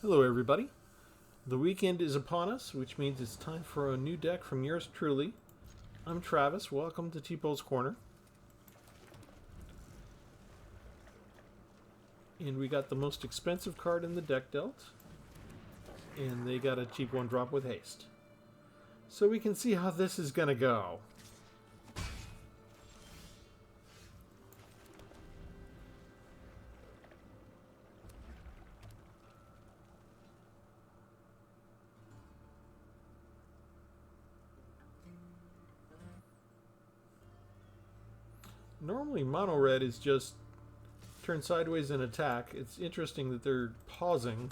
Hello everybody. The weekend is upon us, which means it's time for a new deck from yours truly. I'm Travis. Welcome to Tpull's Corner. And we got the most expensive card in the deck dealt. And they got a cheap one drop with haste. So we can see how this is going to go. Normally mono red is just turn sideways and attack. It's interesting that they're pausing.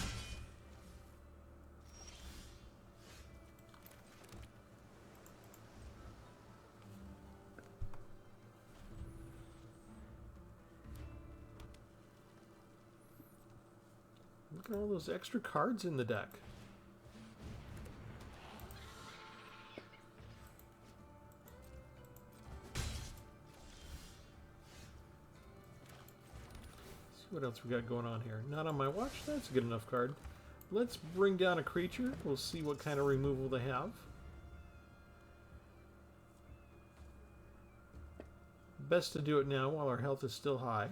Look at all those extra cards in the deck. What else we got going on here? Not on my watch. That's a good enough card. Let's bring down a creature. We'll see what kind of removal they have. Best to do it now while our health is still high.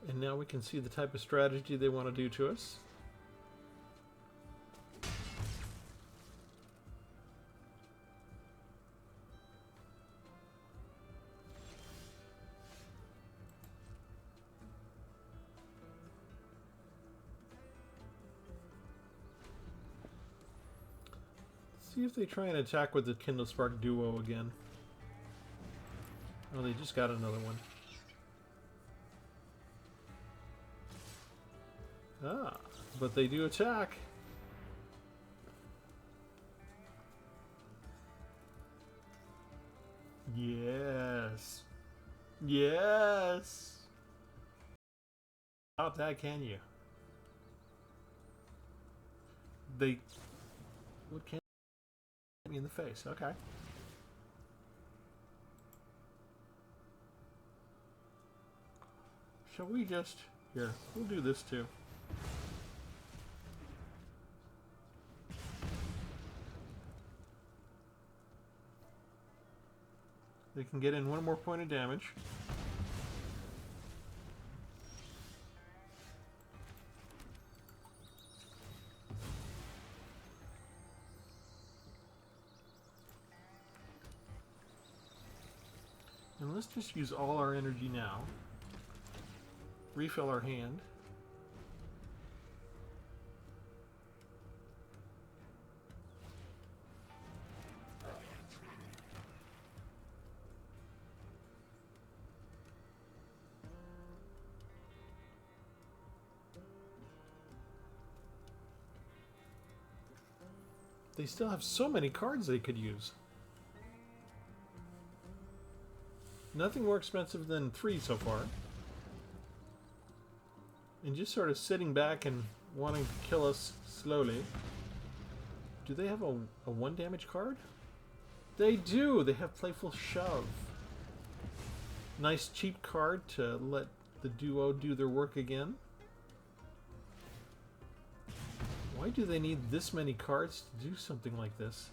And now we can see the type of strategy they want to do to us. Let's see if they try and attack with the Kindle Spark duo again. Oh, they just got another one. Ah, but they do attack. Yes. Yes. Stop that, can you? They... What can... Hit me in the face, okay. Shall we just... Here, we'll do this too. They can get in one more point of damage. And let's just use all our energy now. Refill our hand. They still have so many cards they could use. Nothing more expensive than 3 so far. And just sort of sitting back and wanting to kill us slowly. Do they have a 1 damage card? They do! They have Playful Shove. Nice cheap card to let the duo do their work again. Why do they need this many cards to do something like this?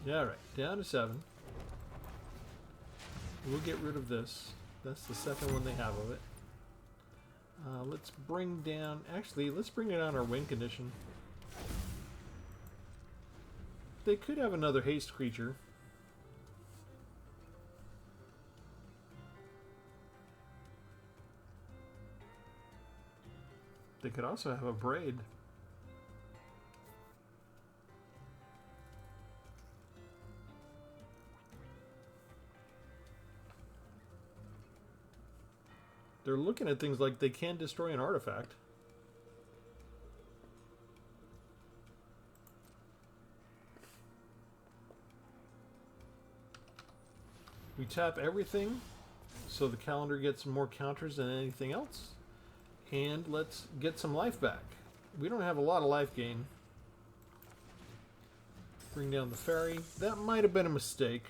Yeah, right. Down to 7. We'll get rid of this. That's the second one they have of it. Let's bring down... Actually, let's bring it on our win condition. They could have another haste creature. They could also have a braid. They're looking at things like they can destroy an artifact. We tap everything so the calendar gets more counters than anything else. And let's get some life back. We don't have a lot of life gain. Bring down the ferry. That might have been a mistake.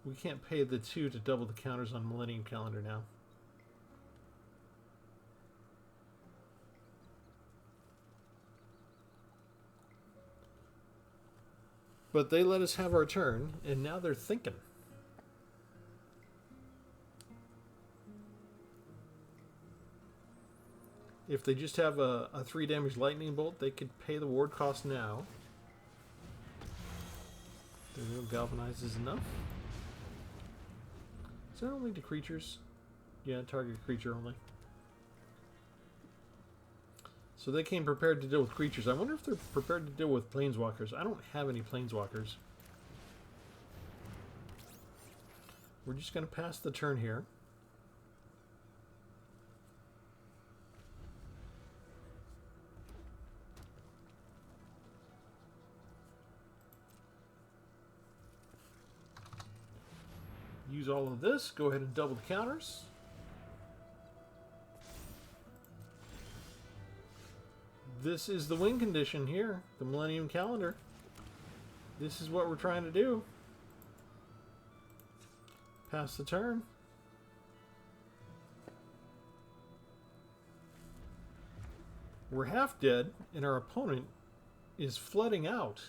We can't pay the 2 to double the counters on Millennium Calendar now. But they let us have our turn, and now they're thinking. If they just have a 3 damage lightning bolt, they could pay the ward cost now. There we go, galvanize is enough. Is that only to creatures? Yeah, target creature only. So they came prepared to deal with creatures. I wonder if they're prepared to deal with planeswalkers. I don't have any planeswalkers. We're just going to pass the turn here. Use all of this. Go ahead and double the counters. This is the win condition here, the Millennium Calendar. This is what we're trying to do. Pass the turn. We're half dead, and our opponent is flooding out.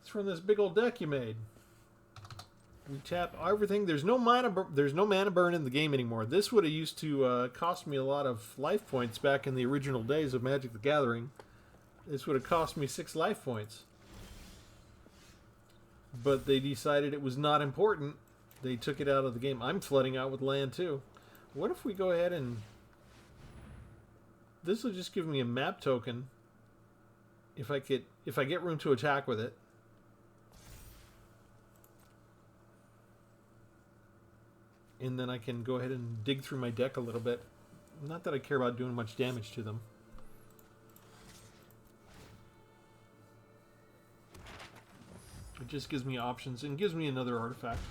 It's from this big old deck you made. We tap everything. There's no mana burn in the game anymore. This would have used to cost me a lot of life points back in the original days of Magic the Gathering. This would have cost me 6 life points. But they decided it was not important. They took it out of the game. I'm flooding out with land too. What if we go ahead and... This will just give me a map token if I get room to attack with it. And then I can go ahead and dig through my deck a little bit. Not that I care about doing much damage to them. It just gives me options and gives me another artifact.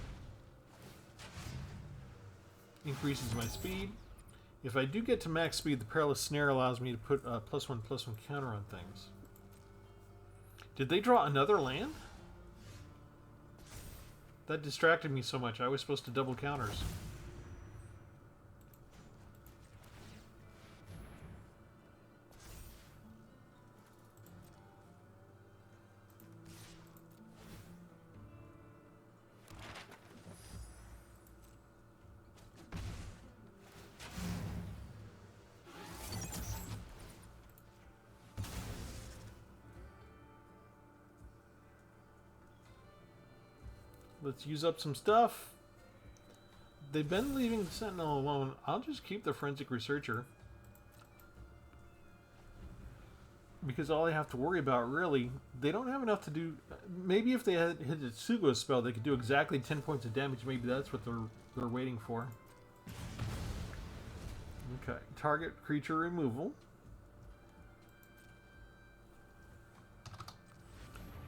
Increases my speed. If I do get to max speed, the Perilous Snare allows me to put a +1/+1 counter on things. Did they draw another land? That distracted me so much. I was supposed to double counters. Let's use up some stuff. They've been leaving the Sentinel alone. I'll just keep the Forensic Researcher. Because all I have to worry about, really, they don't have enough to do... Maybe if they had hit a Sugo spell, they could do exactly 10 points of damage. Maybe that's what they're waiting for. Okay, target creature removal.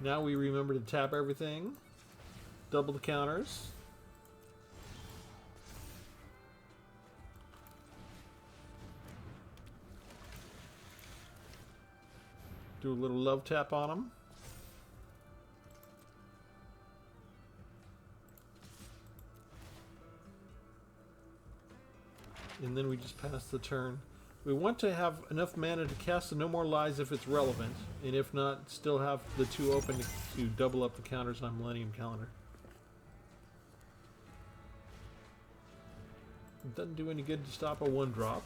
Now we remember to tap everything. Double the counters. Do a little love tap on them. And then we just pass the turn. We want to have enough mana to cast the No More Lies if it's relevant. And if not, still have the 2 open to double up the counters on Millennium Calendar. It doesn't do any good to stop a 1-drop.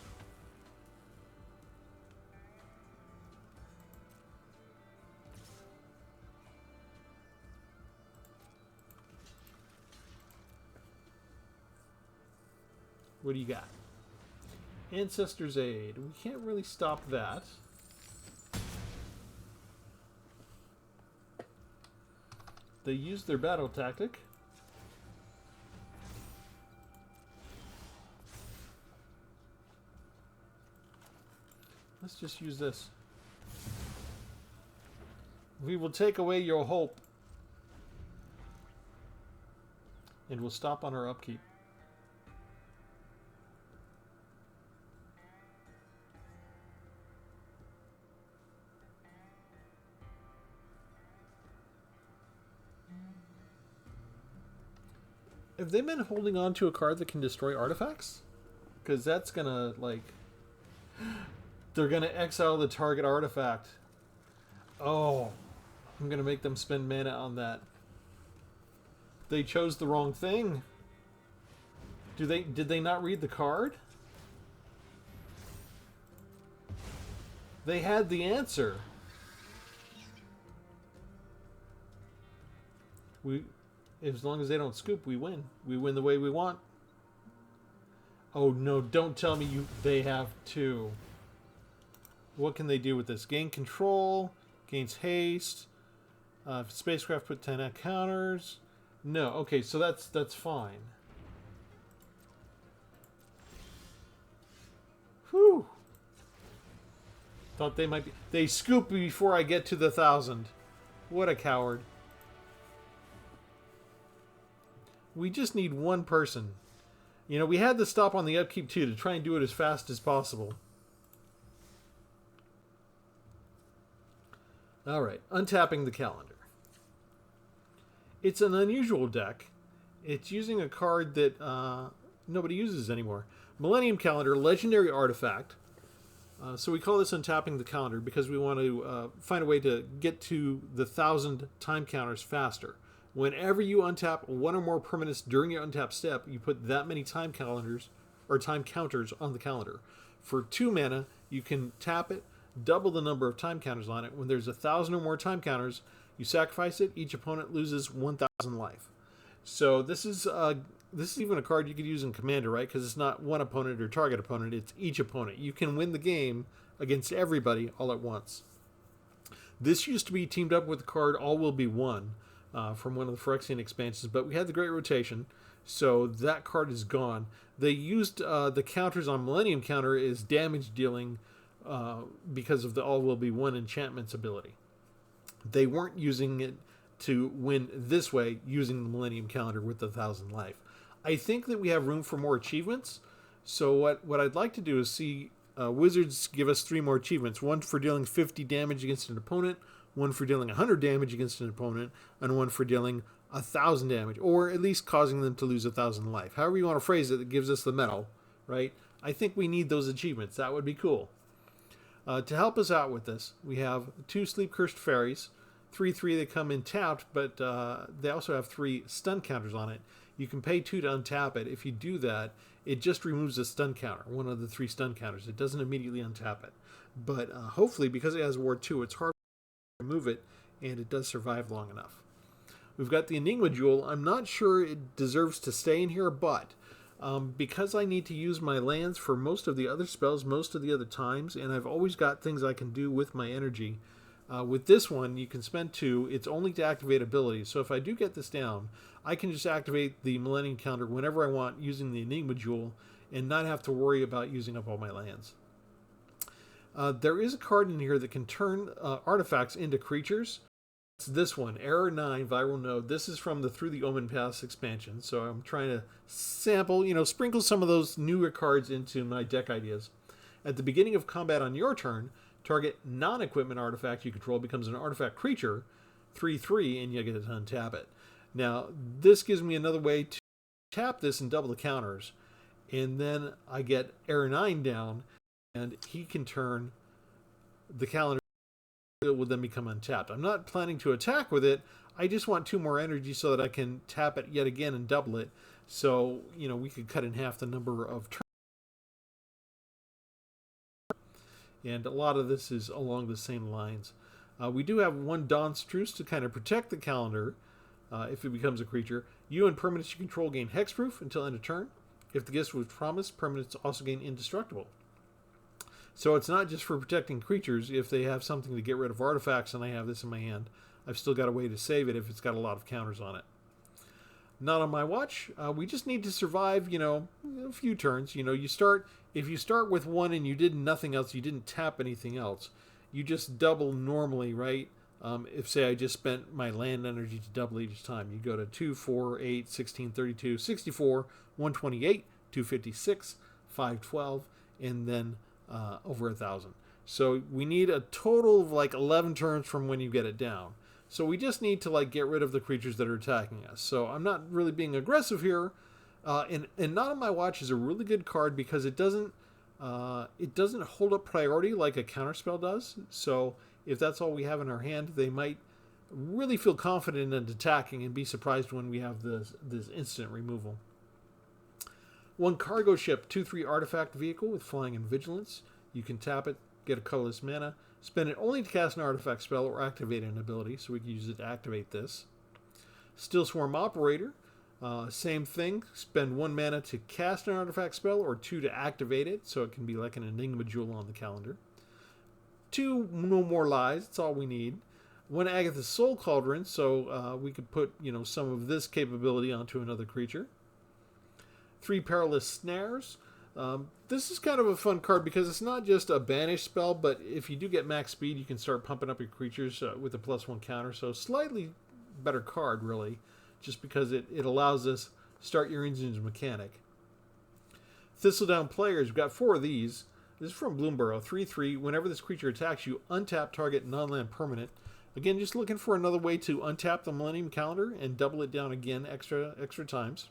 What do you got? Ancestor's Aid. We can't really stop that. They used their battle tactic. Let's just use this. We will take away your hope. And we'll stop on our upkeep. Have they been holding on to a card that can destroy artifacts? Because that's gonna, like... They're gonna exile the target artifact. Oh. I'm gonna make them spend mana on that. They chose the wrong thing. Did they not read the card? They had the answer. As long as they don't scoop, we win. We win the way we want. Oh no, don't tell me they have two. What can they do with this? Gain control, gains haste. Spacecraft put 10 at counters. No, okay, so that's fine. Whew. Thought they might be. They scoop me before I get to the 1,000. What a coward. We just need one person. You know, we had to stop on the upkeep too to try and do it as fast as possible. Alright, untapping the calendar. It's an unusual deck. It's using a card that nobody uses anymore. Millennium Calendar, legendary artifact. So we call this untapping the calendar because we want to find a way to get to the 1,000 time counters faster. Whenever you untap one or more permanents during your untap step, you put that many time calendars or time counters on the calendar. For 2 mana, you can tap it, double the number of time counters on it. When there's 1,000 or more time counters, you sacrifice it. Each opponent loses 1,000 life. So this is even a card you could use in Commander, right? Because it's not one opponent or target opponent; it's each opponent. You can win the game against everybody all at once. This used to be teamed up with the card All Will Be One from one of the Phyrexian expansions, but we had the Great Rotation, so that card is gone. They used the counters on Millennium Counter as damage dealing because of the All Will Be One enchantment's ability. They weren't using it to win this way using the Millennium Calendar with the 1,000 life. I think that we have room for more achievements. So what I'd like to do is see Wizards give us 3 more achievements. One for dealing 50 damage against an opponent, one for dealing 100 damage against an opponent, and one for dealing 1,000 damage, or at least causing them to lose 1,000 life. However you want to phrase it, that gives us the medal, right? I think we need those achievements. That would be cool. To help us out with this, we have 2 Sleep Cursed Fairies, 3/3 that come in tapped, but they also have 3 stun counters on it. You can pay 2 to untap it. If you do that, it just removes a stun counter, one of the 3 stun counters. It doesn't immediately untap it. But hopefully, because it has Ward 2, it's hard to remove it, and it does survive long enough. We've got the Enigma Jewel. I'm not sure it deserves to stay in here, but because I need to use my lands for most of the other spells, most of the other times, and I've always got things I can do with my energy, with this one, you can spend 2. It's only to activate abilities. So if I do get this down, I can just activate the Millennium Calendar whenever I want using the Enigma Jewel and not have to worry about using up all my lands. There is a card in here that can turn artifacts into creatures. It's this one, Error 9, Viral Node. This is from the Through the Omen Pass expansion. So I'm trying to sample, sprinkle some of those newer cards into my deck ideas. At the beginning of combat on your turn, target non-equipment artifact you control becomes an artifact creature, 3/3, and you get to untap it. Now, this gives me another way to tap this and double the counters. And then I get Error 9 down, and he can turn the calendar. It will then become untapped. I'm not planning to attack with it. I just want 2 more energy so that I can tap it yet again and double it. So, we could cut in half the number of turns. And a lot of this is along the same lines. We do have 1 Dawn's Truce to kind of protect the calendar if it becomes a creature. You and permanents you control gain hexproof until end of turn. If the gift was promised, permanents also gain indestructible. So it's not just for protecting creatures. If they have something to get rid of artifacts and I have this in my hand, I've still got a way to save it if it's got a lot of counters on it. Not on my watch. We just need to survive, a few turns. If you start with 1 and you did nothing else, you didn't tap anything else, you just double normally, right? If, say, I just spent my land energy to double each time, you go to 2, 4, 8, 16, 32, 64, 128, 256, 512, and then over 1,000. So we need a total of like 11 turns from when you get it down. So we just need to like get rid of the creatures that are attacking us. So I'm not really being aggressive here. And Not on My Watch is a really good card because it doesn't hold up priority like a counterspell does. So if that's all we have in our hand, they might really feel confident in attacking and be surprised when we have this instant removal. One cargo ship, 2/3 artifact vehicle with flying and vigilance. You can tap it, get a colorless mana, spend it only to cast an artifact spell or activate an ability, so we can use it to activate this. Steel Swarm Operator, same thing, spend 1 mana to cast an artifact spell or 2 to activate it, so it can be like an Enigma Jewel on the calendar. 2 No More Lies, that's all we need. 1 Agatha's Soul Cauldron, so we could put some of this capability onto another creature. 3 Perilous Snares. This is kind of a fun card because it's not just a banish spell, but if you do get max speed, you can start pumping up your creatures with a +1 counter. So slightly better card, really, just because it allows us start your engine's mechanic. Thistledown Players, we've got 4 of these. This is from Bloomborough. 3/3. Whenever this creature attacks you, untap target non-land permanent. Again, just looking for another way to untap the Millennium Calendar and double it down again extra times.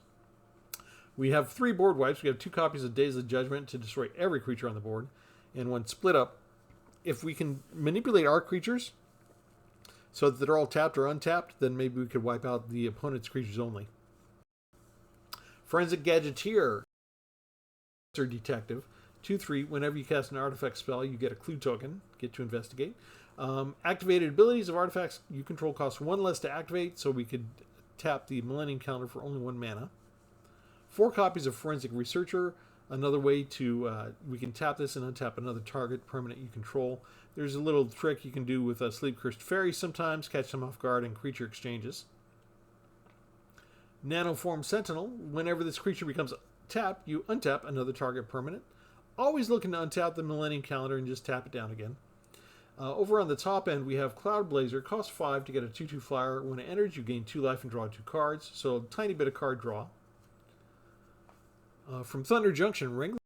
We have 3 board wipes. We have 2 copies of Days of Judgment to destroy every creature on the board. And when split up, if we can manipulate our creatures so that they're all tapped or untapped, then maybe we could wipe out the opponent's creatures only. Forensic Gadgeteer, Detective. 2/3. Whenever you cast an artifact spell, you get a clue token. Get to investigate. Activated abilities of artifacts you control cost 1 less to activate, so we could tap the Millennium Calendar for only 1 mana. 4 copies of Forensic Researcher. Another way to we can tap this and untap another target permanent you control. There's a little trick you can do with Sleep Cursed Fairies sometimes, catch them off guard in creature exchanges. Nanoform Sentinel. Whenever this creature becomes tapped, you untap another target permanent. Always looking to untap the Millennium Calendar and just tap it down again. Over on the top end, we have Cloud Blazer. Costs 5 to get a 2/2 flyer. When it enters, you gain 2 life and draw 2 cards. So a tiny bit of card draw. From Thunder Junction, Ring.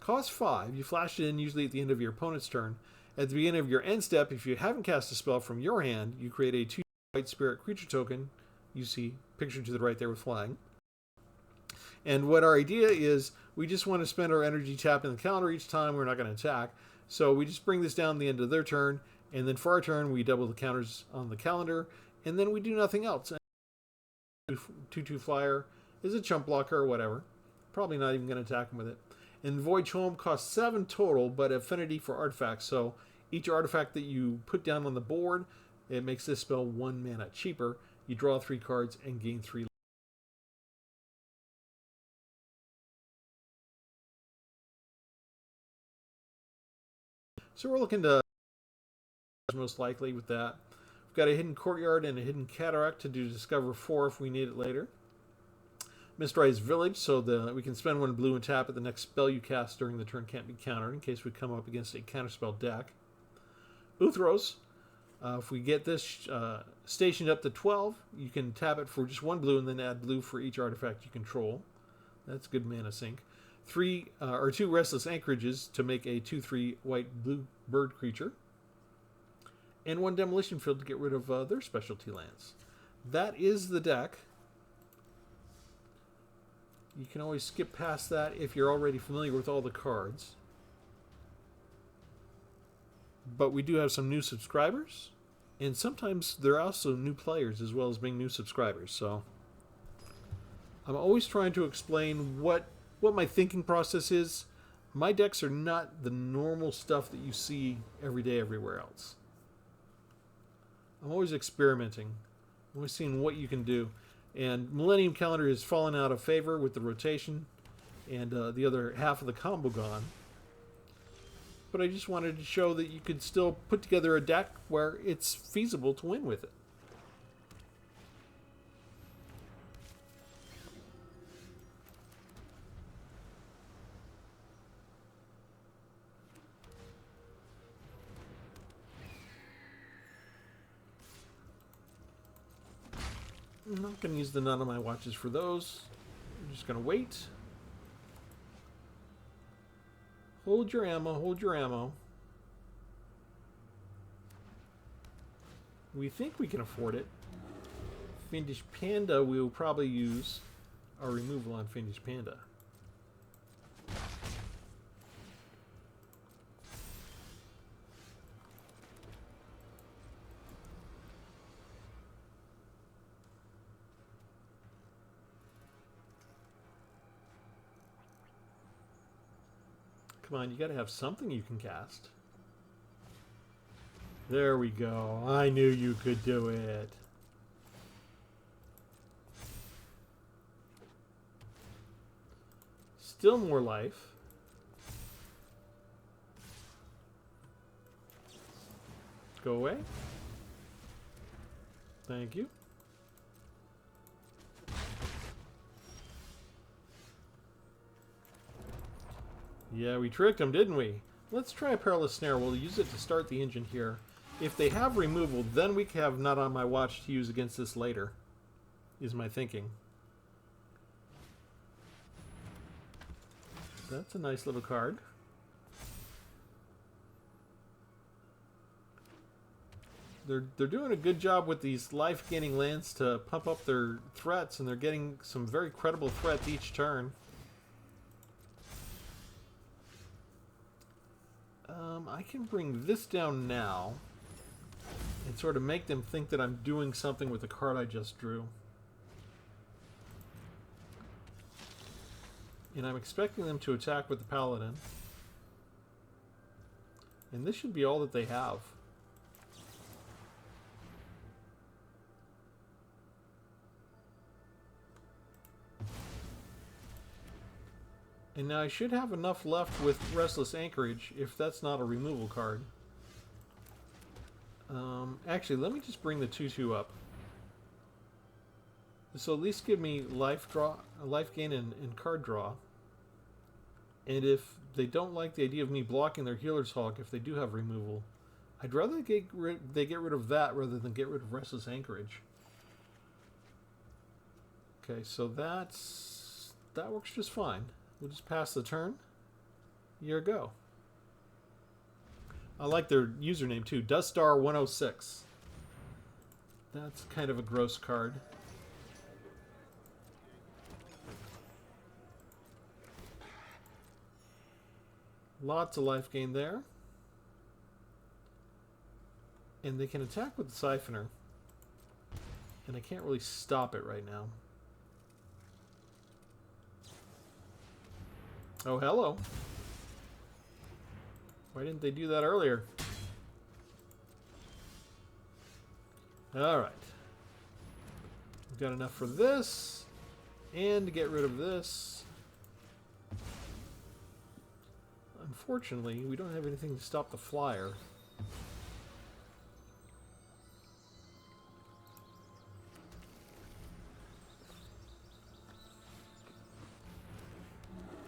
Costs 5. You flash it in usually at the end of your opponent's turn. At the beginning of your end step, if you haven't cast a spell from your hand, you create a 2 white spirit creature token. You see pictured to the right there with flying. And what our idea is, we just want to spend our energy tapping the calendar each time. We're not going to attack. So we just bring this down the end of their turn. And then for our turn, we double the counters on the calendar. And then we do nothing else. 2/2 flyer is a chump blocker or whatever. Probably not even going to attack them with it. And Void Tome costs 7 total, but affinity for artifacts. So each artifact that you put down on the board, it makes this spell 1 mana cheaper. You draw 3 cards and gain 3. So we're looking to most likely with that. We've got a Hidden Courtyard and a Hidden Cataract to do Discover 4 if we need it later. Mistrise Village, so we can spend 1 blue and tap it. The next spell you cast during the turn can't be countered in case we come up against a counterspell deck. Uthros, if we get this stationed up to 12, you can tap it for just 1 blue and then add blue for each artifact you control. That's good mana sink. 2 Restless Anchorages to make a 2/3 white blue bird creature. And 1 Demolition Field to get rid of their specialty lands. That is the deck. You can always skip past that if you're already familiar with all the cards. But we do have some new subscribers. And sometimes there are also new players as well as being new subscribers. So I'm always trying to explain what my thinking process is. My decks are not the normal stuff that you see every day everywhere else. I'm always experimenting. I'm always seeing what you can do. And Millennium Calendar has fallen out of favor with the rotation and the other half of the combo gone. But I just wanted to show that you could still put together a deck where it's feasible to win with it. I'm not going to use the none on my watches for those. I'm just going to wait. Hold your ammo, hold your ammo. We think we can afford it. Fiendish Panda, we will probably use our removal on Fiendish Panda. Come on, you gotta have something you can cast. There we go. I knew you could do it. Still more life. Go away. Thank you. Yeah, we tricked them, didn't we? Let's try a Perilous Snare. We'll use it to start the engine here. If they have removal, then we can have Not on My Watch to use against this later, is my thinking. That's a nice little card. They're doing a good job with these life-gaining lands to pump up their threats, and they're getting some very credible threats each turn. I can bring this down now and sort of make them think that I'm doing something with the card I just drew. And I'm expecting them to attack with the Paladin. And this should be all that they have. And now I should have enough left with Restless Anchorage, if that's not a removal card. Actually, let me just bring the 2/2 up. This will at least give me life gain and card draw. And if they don't like the idea of me blocking their Healer's Hawk, if they do have removal, I'd rather they get rid of that rather than get rid of Restless Anchorage. Okay, so that works just fine. We'll just pass the turn. Here we go. I like their username too, Duststar106. That's kind of a gross card. Lots of life gain there. And they can attack with the Siphoner. And I can't really stop it right now. Oh, hello. Why didn't they do that earlier? Alright. We've got enough for this. And to get rid of this. Unfortunately, we don't have anything to stop the flyer.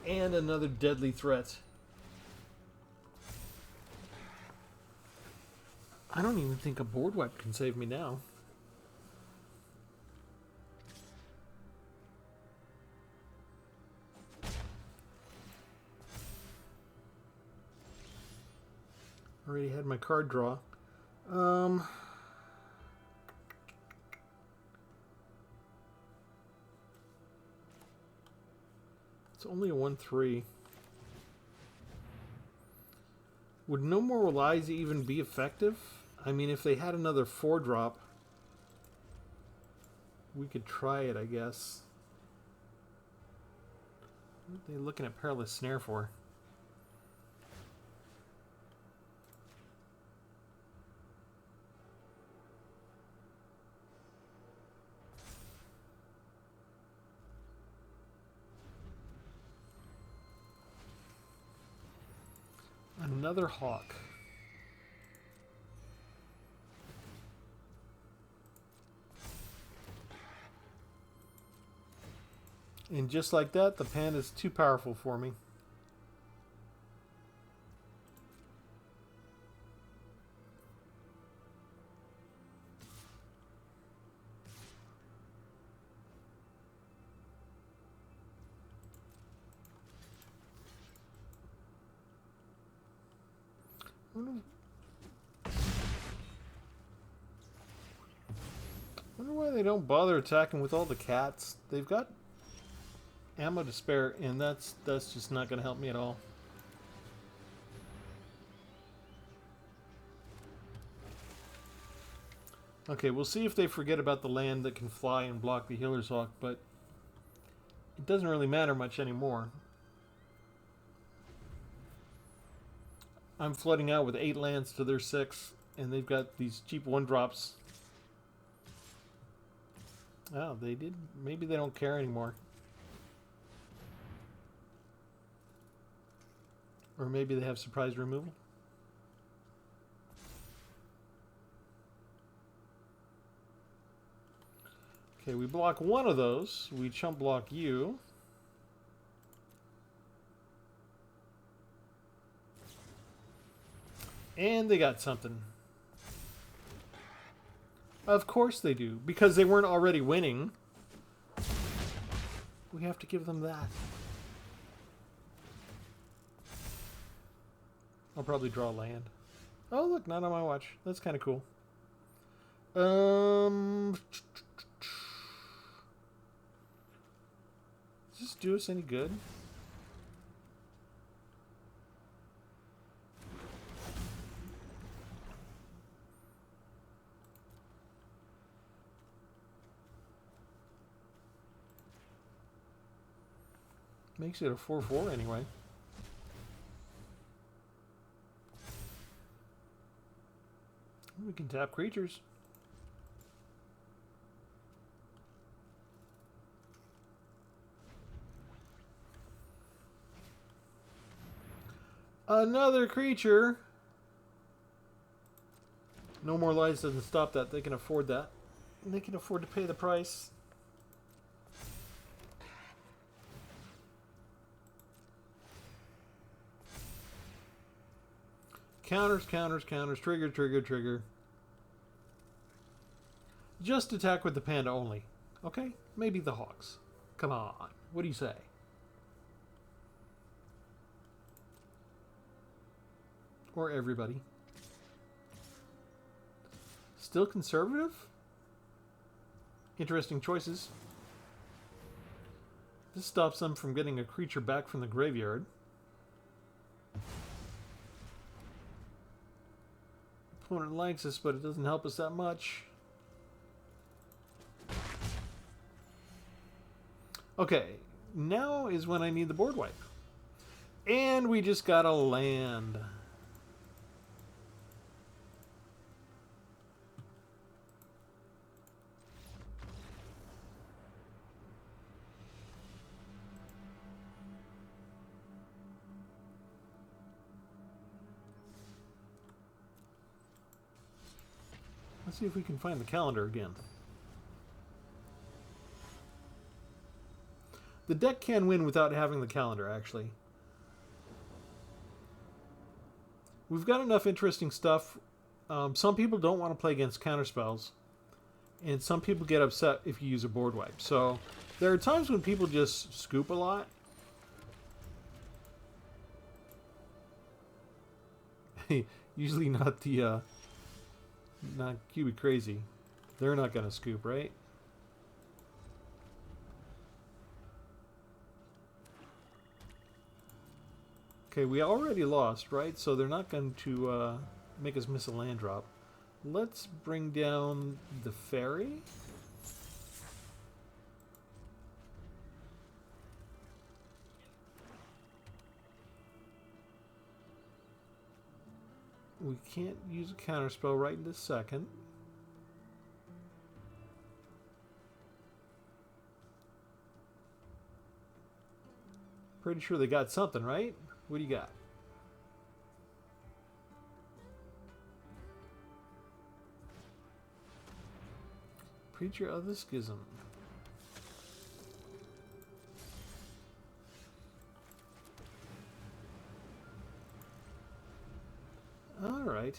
And another deadly threat. I don't even think a board wipe can save me now. Already had my card draw. It's only a 1/3. Would No More Lies even be effective? I mean, if they had another 4-drop, we could try it, I guess. What are they looking at Perilous Snare for? Another hawk. And just like that, the pan is too powerful for me. Wonder why they don't bother attacking with all the cats. They've got ammo to spare, and that's just not going to help me at all. Okay, we'll see if they forget about the land that can fly and block the Healer's Hawk, but it doesn't really matter much anymore. I'm flooding out with 8 lands to their 6, and they've got these cheap 1-drops. Oh, they did. Maybe they don't care anymore. Or maybe they have surprise removal. Okay, we block one of those. We chump block you. And they got something. Of course they do. Because they weren't already winning. We have to give them that. I'll probably draw land. Oh, look, not on my watch. That's kind of cool. Does this do us any good? Makes it a 4/4 anyway. We can tap creatures. Another creature. No More Lies doesn't stop that. They can afford that. They can afford to pay the price. Counters, counters, counters. Trigger, trigger, trigger. Just attack with the panda only. Okay? Maybe the hawks. Come on. What do you say? Or everybody. Still conservative? Interesting choices. This stops them from getting a creature back from the graveyard. Opponent likes us, but it doesn't help us that much. Okay, now is when I need the board wipe. And we just got a land. Let's see if we can find the calendar again. The deck can win without having the calendar, actually. We've got enough interesting stuff. Some people don't want to play against counterspells. And some people get upset if you use a board wipe. So there are times when people just scoop a lot. Usually not the... not Cubic Crazy. They're not going to scoop, right? Okay, we already lost, right? So they're not going to make us miss a land drop. Let's bring down the fairy. We can't use a counterspell right in this second. Pretty sure they got something, right? What do you got? Preacher of the Schism. Alright.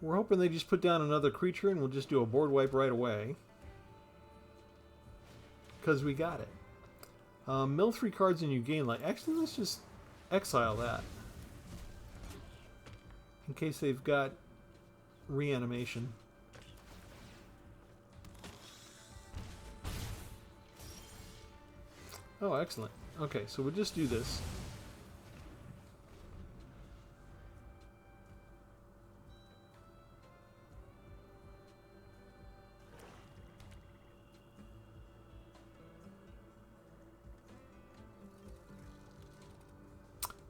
We're hoping they just put down another creature and we'll just do a board wipe right away. Because we got it. Mill 3 cards and you gain life. Actually, let's just exile that. in case they've got reanimation. Oh, excellent. Okay, so we'll just do this.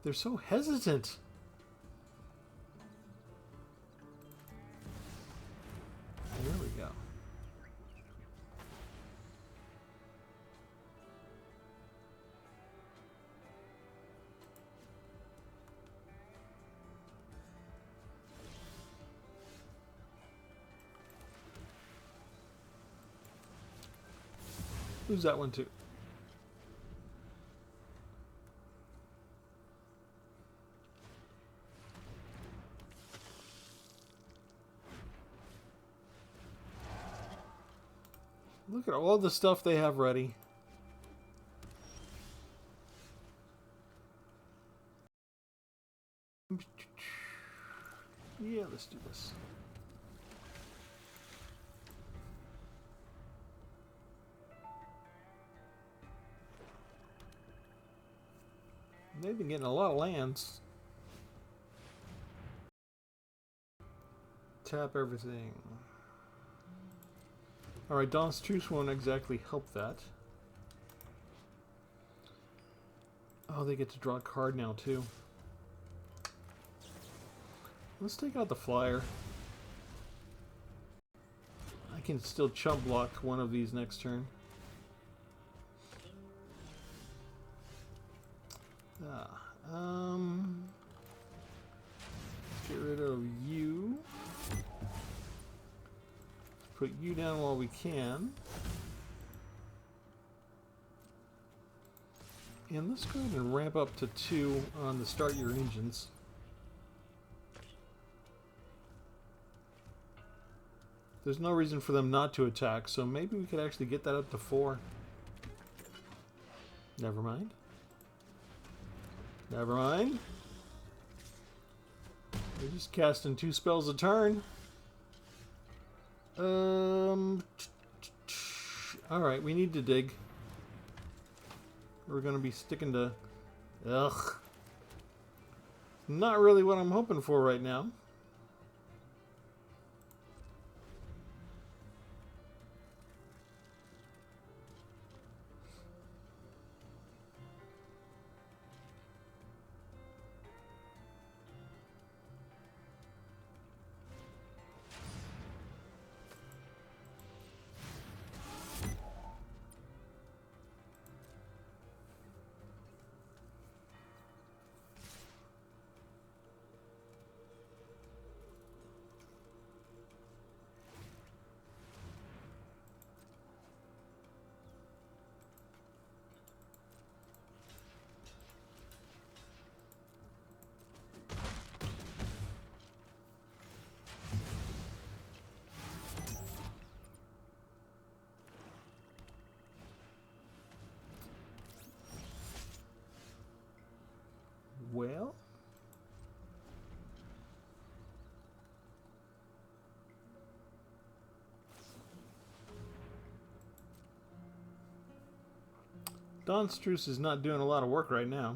They're so hesitant. There we go. Who's that one too? Look at all the stuff they have ready. Yeah, let's do this. They've been getting a lot of lands. Tap everything. Alright, Dawn's Truce won't exactly help that. Oh, they get to draw a card now, too. Let's take out the flyer. I can still chump block one of these next turn. Let's get rid of you. Put you down while we can. And let's go ahead and ramp up to 2 on the start your engines. There's no reason for them not to attack, so maybe we could actually get that up to 4. Never mind. Never mind. We're just casting 2 spells a turn. Alright, we need to dig. We're gonna be sticking to... Ugh. Not really what I'm hoping for right now. Well, Dawn's Truce is not doing a lot of work right now.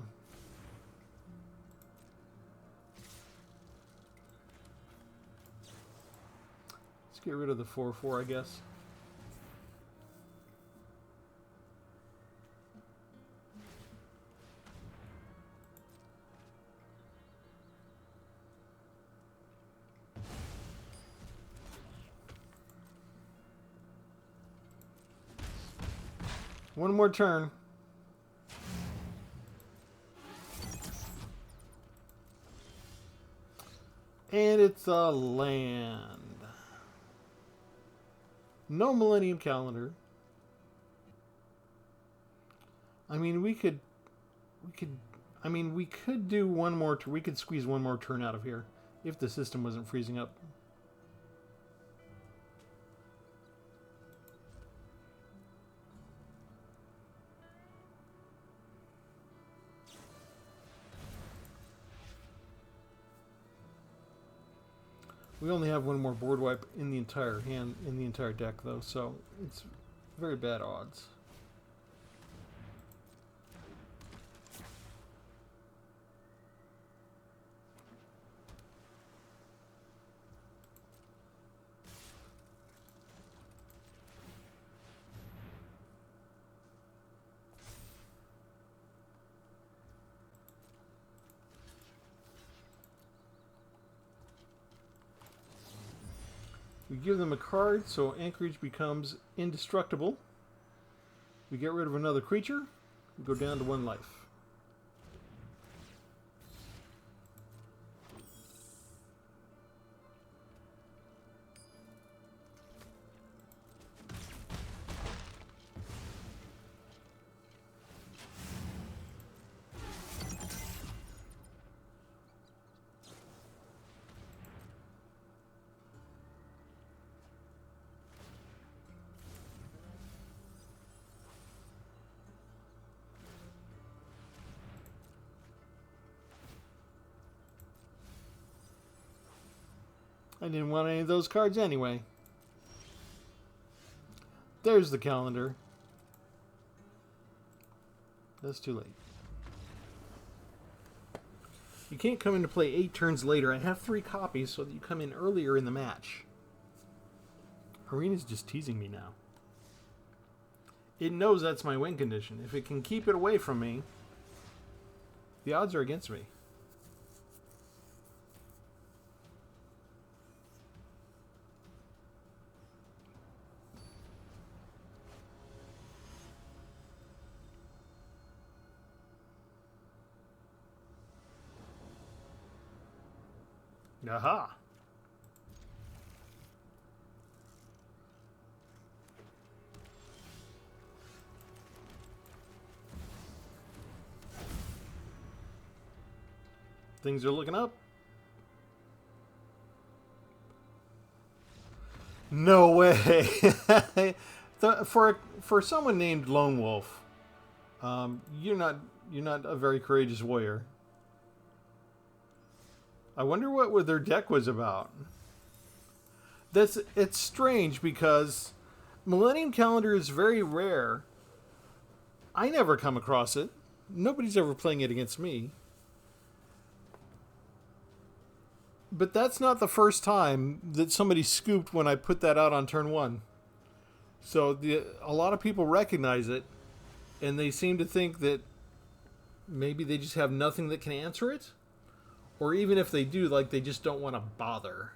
Let's get rid of the 4/4, I guess. One more turn. And it's a land. No Millennium Calendar. I mean, we could do one more. We could squeeze one more turn out of here if the system wasn't freezing up. We only have one more board wipe in the entire deck though, so it's very bad odds. We give them a card, so Anchorage becomes indestructible. We get rid of another creature, we go down to 1 life. I didn't want any of those cards anyway. There's the calendar. That's too late. You can't come into play 8 turns later. I have 3 copies so that you come in earlier in the match. Arena's just teasing me now. It knows that's my win condition. If it can keep it away from me, the odds are against me. Aha! Things are looking up. No way! For someone named Lone Wolf, you're not a very courageous warrior. I wonder what their deck was about. It's strange because Millennium Calendar is very rare. I never come across it. Nobody's ever playing it against me. But that's not the first time that somebody scooped when I put that out on turn 1. So a lot of people recognize it, and they seem to think that maybe they just have nothing that can answer it. Or even if they do, like, they just don't want to bother.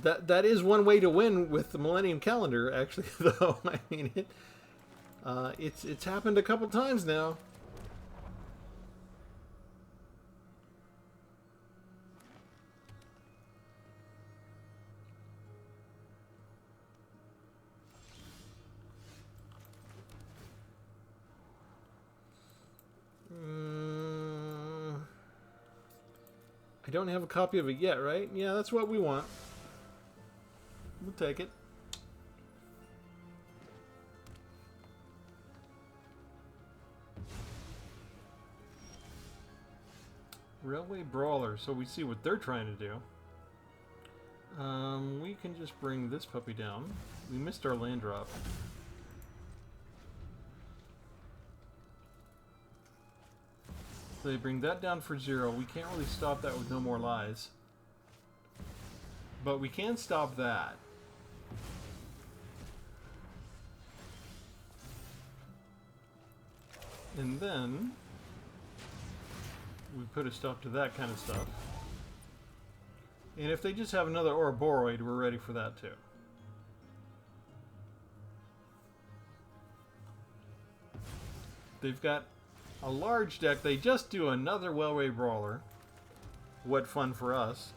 That is one way to win with the Millennium Calendar, actually, though. I mean, it's happened a couple times now. I don't have a copy of it yet, right? Yeah, that's what we want. We'll take it. Railway Brawler, so we see what they're trying to do. We can just bring this puppy down. We missed our land drop. So they bring that down for 0. We can't really stop that with no more lies. But we can stop that. And then we put a stop to that kind of stuff. And if they just have another Ouroboros, we're ready for that too. They've got a large deck. They just do another Railway Brawler. What fun for us.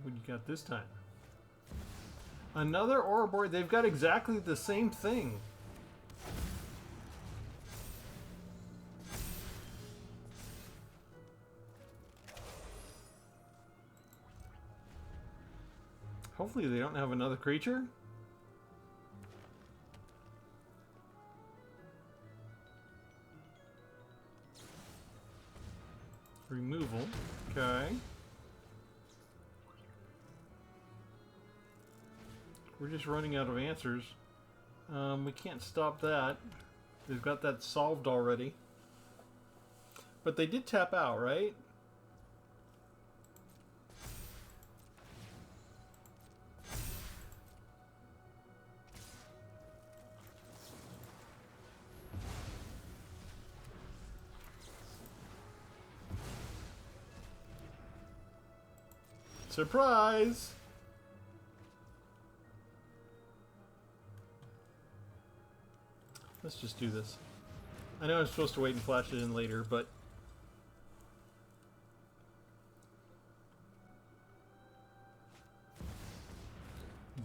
What you got this time? Another Ouroboros. They've got exactly the same thing. Hopefully they don't have another creature. Removal. Okay. We're just running out of answers. We can't stop that. They've got that solved already. But they did tap out, right? Surprise! Let's just do this. I know I'm supposed to wait and flash it in later, but...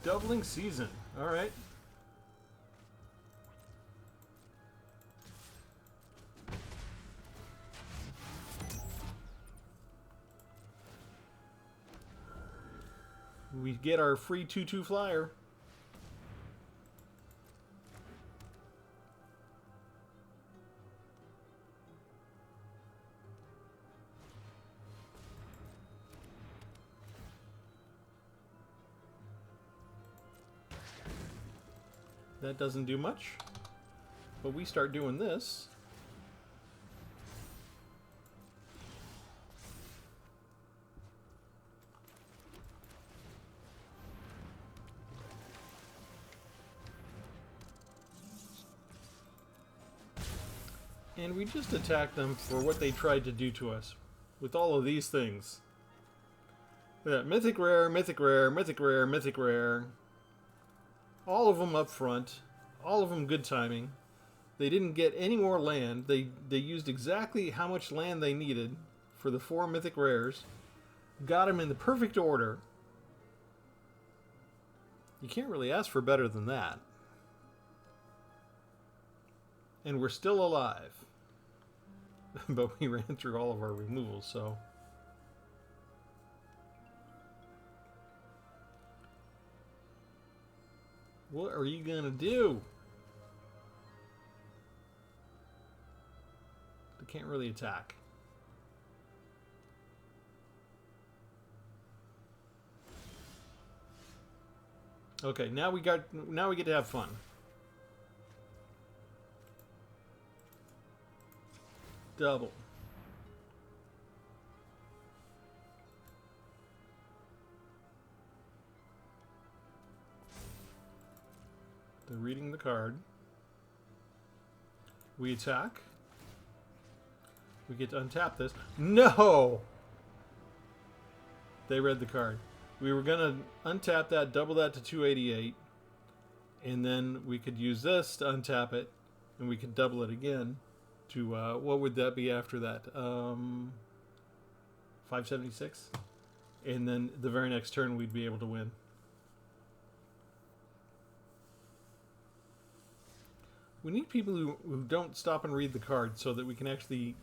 Doubling season. Alright. We get our free 2/2 flyer. That doesn't do much, but we start doing this. And we just attack them for what they tried to do to us with all of these things. Yeah, mythic rare, mythic rare, mythic rare, mythic rare. All of them up front. All of them good timing. They didn't get any more land. They used exactly how much land they needed for the 4 mythic rares. Got them in the perfect order. You can't really ask for better than that. And we're still alive. But we ran through all of our removals, so... What are you gonna do? They can't really attack. Okay, now we get to have fun. Double. They're reading the card. We attack. We get to untap this. No! They read the card. We were going to untap that, double that to 288, and then we could use this to untap it, and we could double it again to, what would that be after that? 576? And then the very next turn we'd be able to win. We need people who don't stop and read the card so that we can actually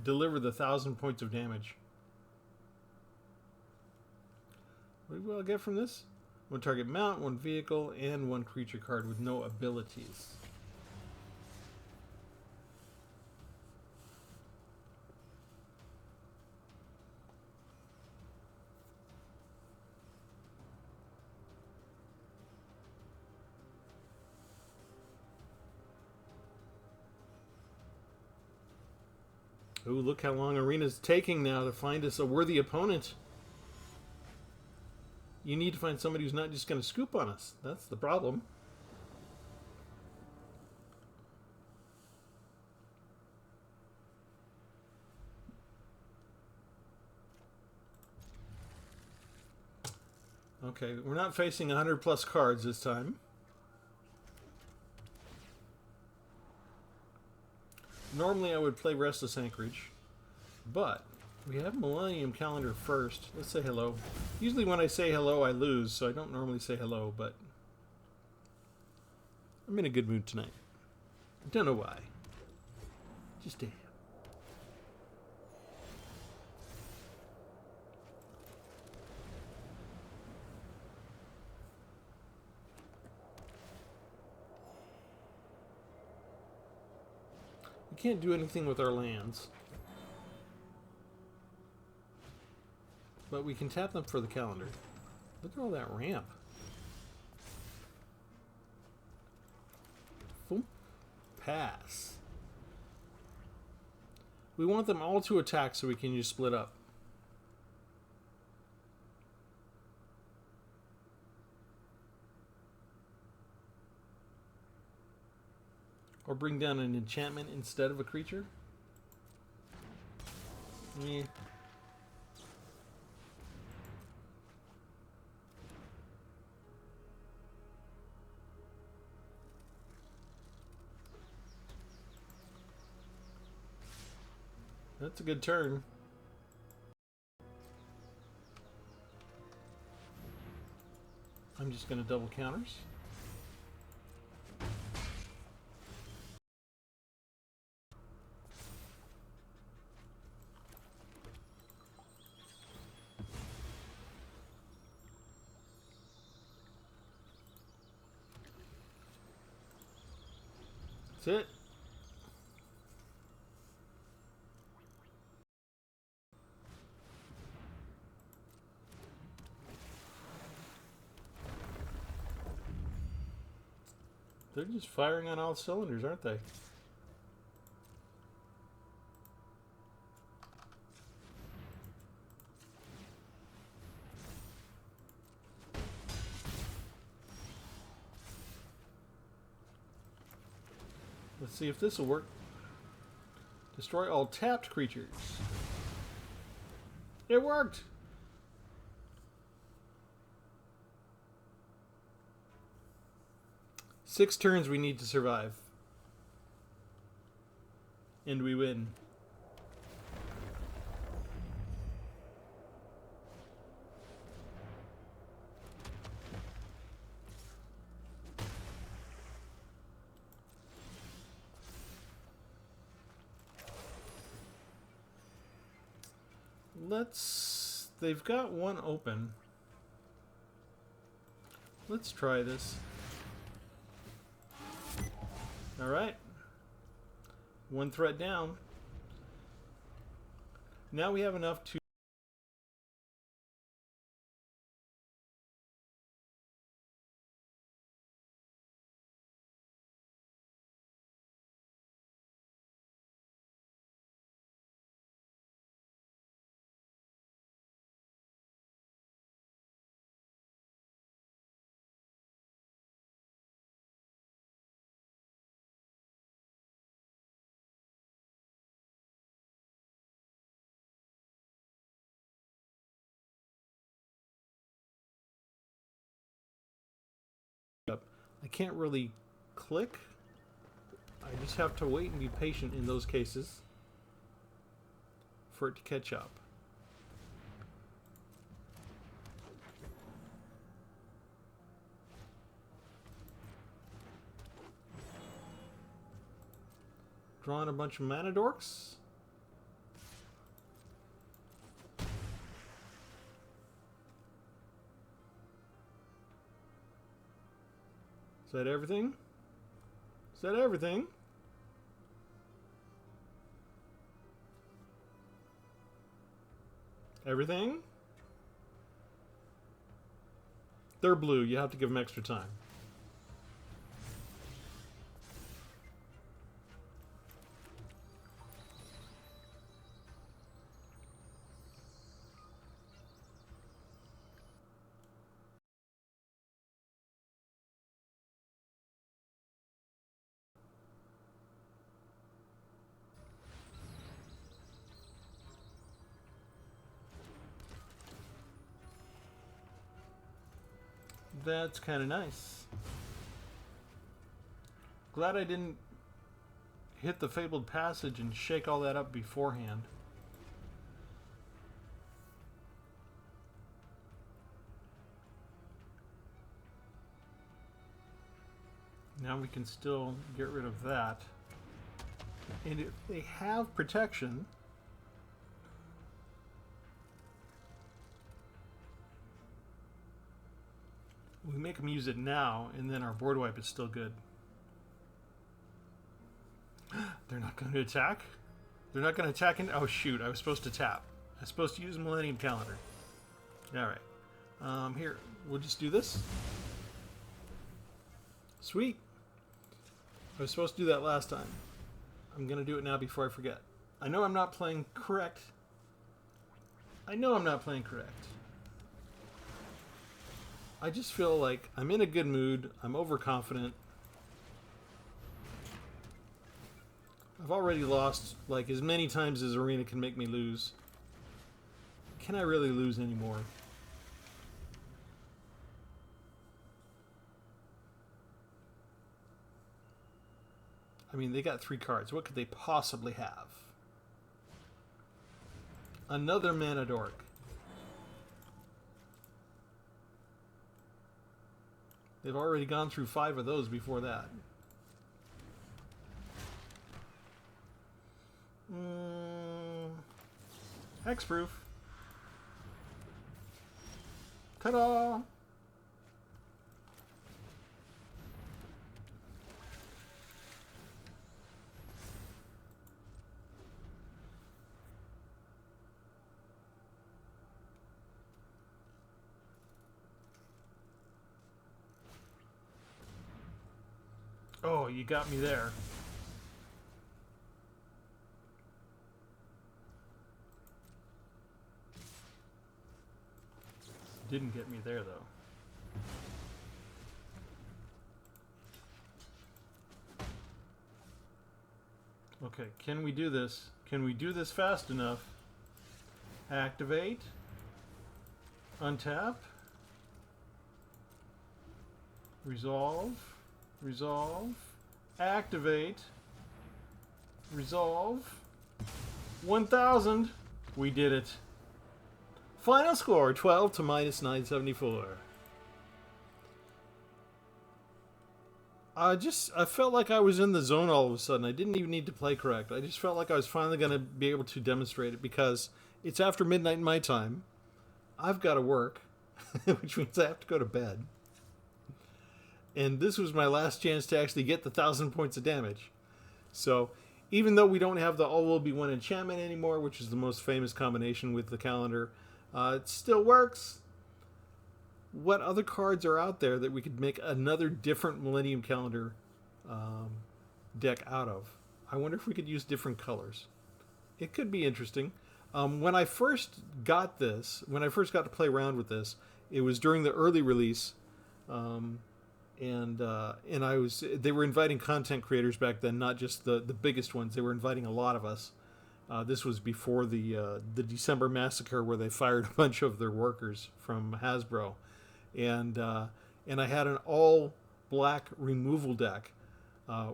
deliver the 1,000 points of damage. What will I get from this? 1 target mount, 1 vehicle, and 1 creature card with no abilities. Ooh, look how long Arena's taking now to find us a worthy opponent. You need to find somebody who's not just going to scoop on us. That's the problem. Okay, we're not facing 100 plus cards this time. Normally I would play Restless Anchorage, but we have Millennium Calendar first. Let's say hello. Usually when I say hello I lose, so I don't normally say hello, but I'm in a good mood tonight. I don't know why. Just am. We can't do anything with our lands. But we can tap them for the calendar. Look at all that ramp. Boom. Pass. We want them all to attack so we can use split up. Or bring down an enchantment instead of a creature. Yeah. That's a good turn. I'm just going to double counters. That's it. They're just firing on all cylinders, aren't they? Let's see if this will work. Destroy all tapped creatures. It worked! Six turns we need to survive. And we win. They've got one open. Let's try this. Alright. One threat down. Now we have enough to... I can't really click. I just have to wait and be patient in those cases for it to catch up. Drawing a bunch of mana dorks. Is that everything? Is that everything? Everything? They're blue. You have to give them extra time. That's kind of nice. Glad I didn't hit the Fabled Passage and shake all that up beforehand. Now we can still get rid of that. And if they have protection, we make them use it now, and then our board wipe is still good. They're not going to attack? They're not going to attack in... Oh, shoot. I was supposed to tap. I was supposed to use Millennium Calendar. Alright. Here. We'll just do this. Sweet. I was supposed to do that last time. I'm going to do it now before I forget. I know I'm not playing correct. I know I'm not playing correct. I just feel like I'm in a good mood. I'm overconfident. I've already lost like as many times as Arena can make me lose. Can I really lose anymore? I mean, they got 3 cards. What could they possibly have? Another Mana Dork. They've already gone through 5 of those before that. Hexproof. Ta-da! Oh, you got me there. Didn't get me there, though. Okay, can we do this? Can we do this fast enough? Activate. Untap. Resolve. Resolve. Activate. Resolve. 1,000. We did it. Final score, 12 to minus 974. I felt like I was in the zone all of a sudden. I didn't even need to play correct. I just felt like I was finally going to be able to demonstrate it because it's after midnight my time. I've got to work, which means I have to go to bed. And this was my last chance to actually get the 1,000 points of damage. So, even though we don't have the All Will Be One enchantment anymore, which is the most famous combination with the calendar, it still works. What other cards are out there that we could make another different Millennium Calendar deck out of? I wonder if we could use different colors. It could be interesting. When I first got this, when I first got to play around with this, it was during the early release, and they were inviting content creators back then, not just the biggest ones. They were inviting a lot of us. This was before the December massacre where they fired a bunch of their workers from Hasbro. And I had an all black removal deck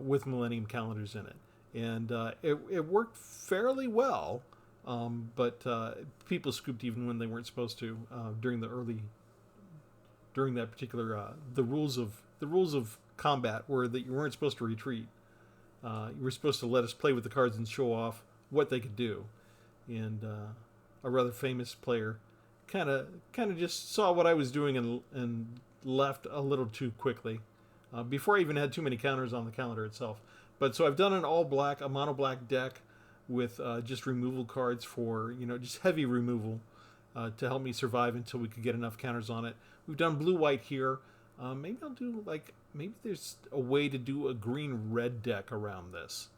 with Millennium Calendars in it. And it worked fairly well, but people scooped even when they weren't supposed to during that particular the rules of combat were that you weren't supposed to retreat. You were supposed to let us play with the cards and show off what they could do. And a rather famous player kind of just saw what I was doing and left a little too quickly before I even had too many counters on the calendar itself. But so I've done an all black, a mono black deck with just removal cards for, just heavy removal to help me survive until we could get enough counters on it. We've done blue white here. Maybe I'll do maybe there's a way to do a green red deck around this.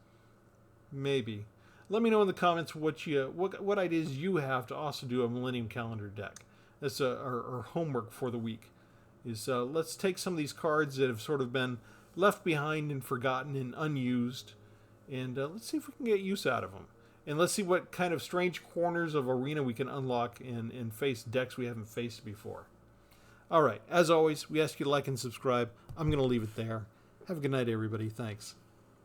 Maybe. Let me know in the comments what ideas you have to also do a Millennium Calendar deck. That's our homework for the week. Is let's take some of these cards that have sort of been left behind and forgotten and unused, and let's see if we can get use out of them. And let's see what kind of strange corners of Arena we can unlock and face decks we haven't faced before. All right, as always, we ask you to like and subscribe. I'm going to leave it there. Have a good night, everybody. Thanks.